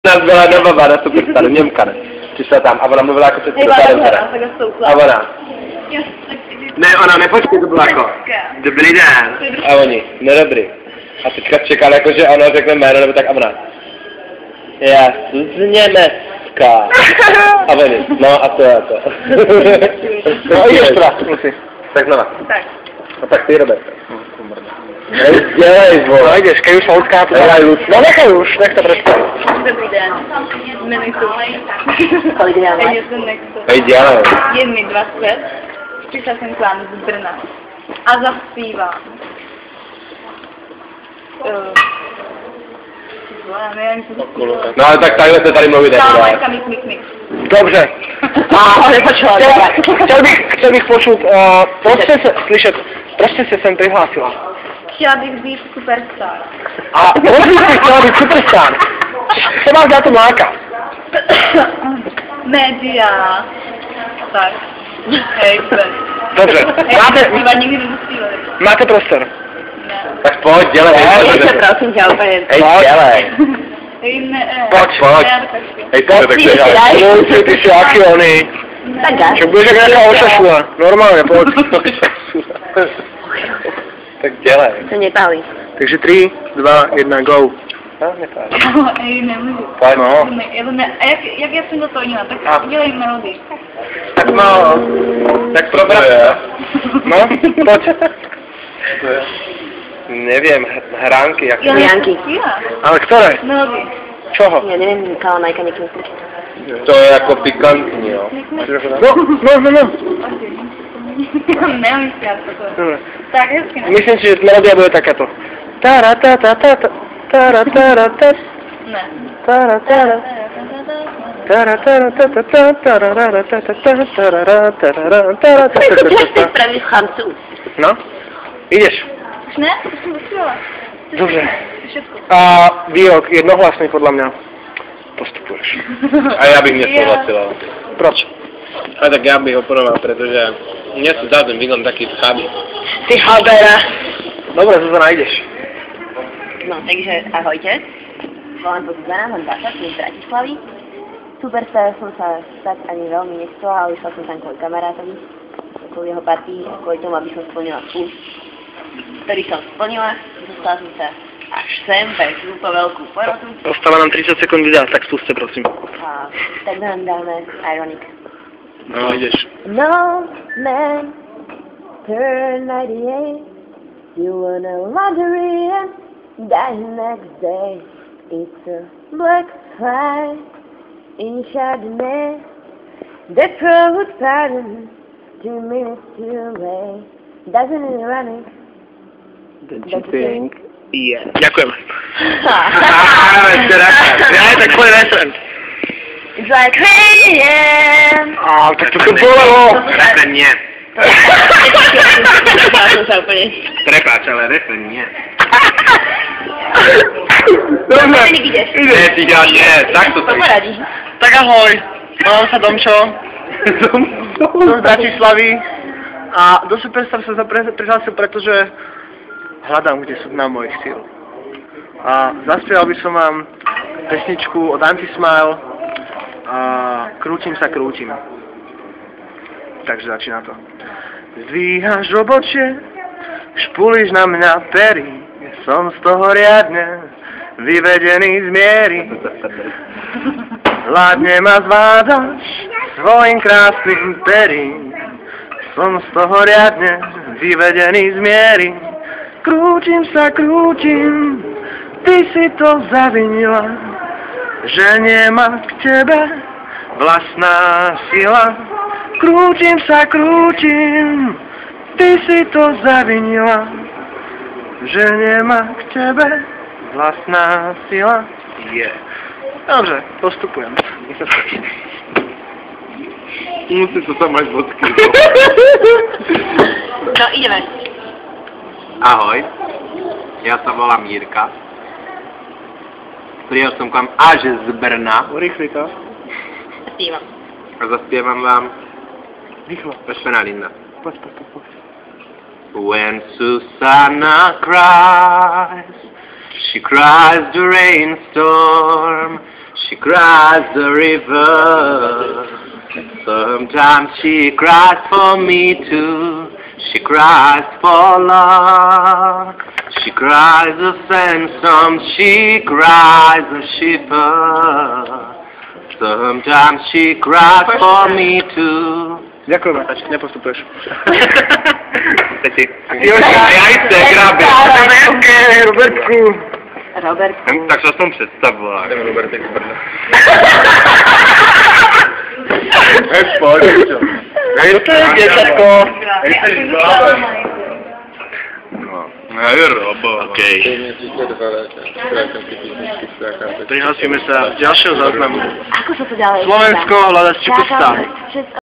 Nás byla nová na Superstaru, Němka, ne? Přišla tam a ona mluvila jako český dotadenka. A ona. Ne, ona, nepočkej, to byla jako. Dobrý den. A oni, nedobrý. A teďka čekala jako, že ona řekne jméno, nebo tak a ona. Já jsem z Německa. A oni, no a to je to. No jdeš teda, musí. Tak znova. Tak. No tak ty, Robert. Dělej, vole. No jdeš, keď už sa odskápu. No nechaj už, nech to prečo. Dobrý den. Jmenuji se Kolik děláme? Hej, dělej. Je mi 20. Přišla jsem k vám z Brna. A zaspívám. No ale tak takhle se tady mluví Záležka, mix. Dobře. Chtěl bych počuť, proč jste se sem prihlásila? Chtěla bych být superstar. A proč jste chtěla být superstar? Co vás na to láká? Média. Tak. Hej, Dobře. Máte prostor. Tak pojď, dělej. Prosím tě, úplně. Hej, dělej. Hej, ne. Pojď. Hej, pojď, tak dělej. Ty jsi jaký ony. Čo budeš jak nějaká ošašula. Normálně, pojď. Tak dělej. Se nepálí. Takže 3, 2, 1, go. Hej, nemůžu. Pojď, no. Jak já jsem do toho měla, tak dělej melodii. Tak no. Tak probrať. No, pojď. Neviem, hránky, jaké. Hránky. Ale ktoré? Melodii. Čoho? Ja neviem, kalamajka niekým. To je jako pikantní, jo. No. Neumím si to. Tak hezky, ne? Myslím si, že melodia bude takáto. Taratatata, taratatata. Ne. Taratara. Spravíš chamcu. No, ideš. Už ne? Už jsem dospěla. Dobře. A výrok jednohlasný podľa mňa. Postupuješ. A ja bych nesouhlasila. Proč? A tak ja bych oponoval, pretože mne sa zdá ten význam taký schabý. Ty chabera. Dobre, Zuzana, ideš. No, takže ahojte. Volám sa Zuzana, mám 20, som z Bratislavy. Superstar som sa stať ani veľmi nechcela, ale išla som tam kvôli kamarátovi, kvôli jeho partii a kvôli tomu, aby som splnila plus, ktorý som splnila. Dostala som sa až sem, pre túto veľkú porotu. Ostáva nám 30 sekúnd videa, tak spúste, prosím. A tak nám dáme Ironic. No, ideš. No man, turn 98, you won a lottery and die next day. It's a black fly in Chardonnay. The crowd pardon 2 minutes too late. Doesn't it ironic? Don't you think? Yeah. Ďakujem. Ja, tak tvoj referent. It's like rain. Tak to bolelo. Refren nie. Prepáč, ale refren nie. Dobre, ideš. Ne, ty ja nie, tak to To poradíš. Tak ahoj, mám sa Domčo. Som z Bratislavy. A do Superstar som sa prihlásil, pretože hľadám, kde sú dna mojich síl. A zaspieval by som vám pesničku od Anti-Smile a Krútim sa krútim. Takže začína to. Zdvíhaš obočie, špulíš na mňa pery, som z toho riadne vyvedený z miery. Hladne ma zvládaš svojim krásnym perím, som z toho riadne vyvedený z miery. Krútim sa krútim, ty si to zavinila, že nemá k tebe vlastná sila. Krútim sa krútim, ty si to zavinila, že nemá k tebe vlastná sila. Dobre, postupujem. Musí to tam mať vodky. No, ideme. Ahoj, ja sa volám Jirka. Prijel som k vám až z Brna. Urýchli to. Spívam. A zaspievam vám Rýchlo. Vešpená Linda. Poď. When Susanna cries, she cries the rainstorm. She cries the river. Sometimes she cries for me too. She cries for love. She cries a phantom. She cries a shiver. Sometimes she cries for me too. Ďakujem, Matač, nepostupuješ. Ty. Ja jste, grabe. Robertku. Robertku. Tak sa som představoval. Robertek z Brna. Co to je, děcatko? Okej. Prihlasíme sa z ďalšieho záznamu. Ako sa to ďalej? Slovensko hľada Čukusta.